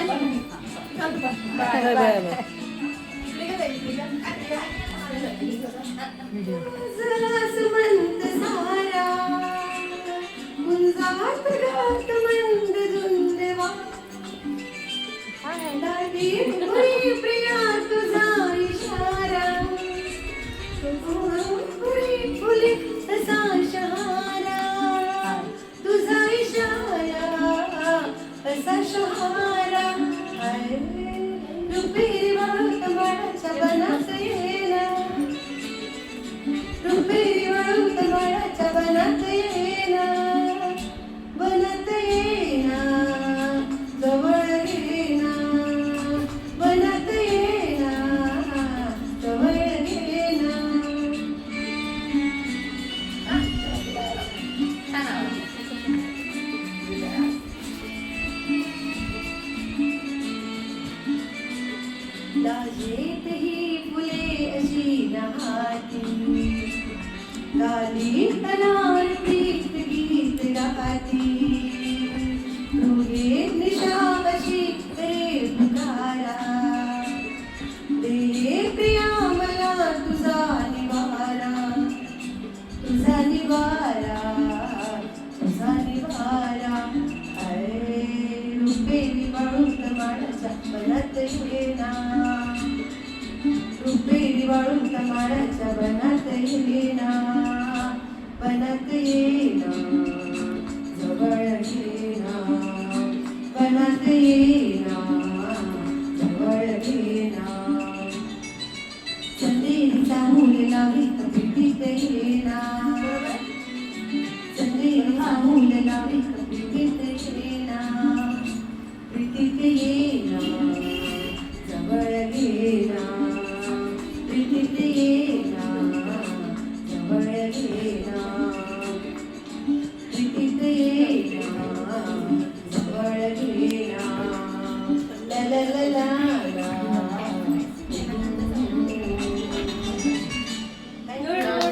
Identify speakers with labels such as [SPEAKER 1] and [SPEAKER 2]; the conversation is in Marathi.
[SPEAKER 1] बरं बरं
[SPEAKER 2] सुमंत सारा गुंजात गात मंद धुंदवा दादी पुरी प्रिया तुझा इशारा पुरी फुले तसा शहारा तुझा इशारा तसा शहारा रुपेरी वाळूत माडाच्या बनात येला रुपेरी वाळूत माडाच्या बनात येला बनात येना जवळ येना बनात येना जवळ येना लाजेत ही फुले अशी नाहाती गाली तलार प्रीत गीत गाती रुगे निशावशी रे पुकारा दे प्रिया मला तुझा निवारा तुझा निवारा तुझा निवारा अरे रुपेरी वाळूत माडाच्या बनात येना रुपेरी वाळूत माडाच्या बनात येना बनात येना जवळ येना बनात येना जवळ येना संदेचा मूल लावित पिटीत येना संदेचा मूल लावित पिटीत येना प्रीतीत येना जवळ येना प्रीतीत येना जवळ येना प्रीतीत येना जवळ येना ला ला ला ला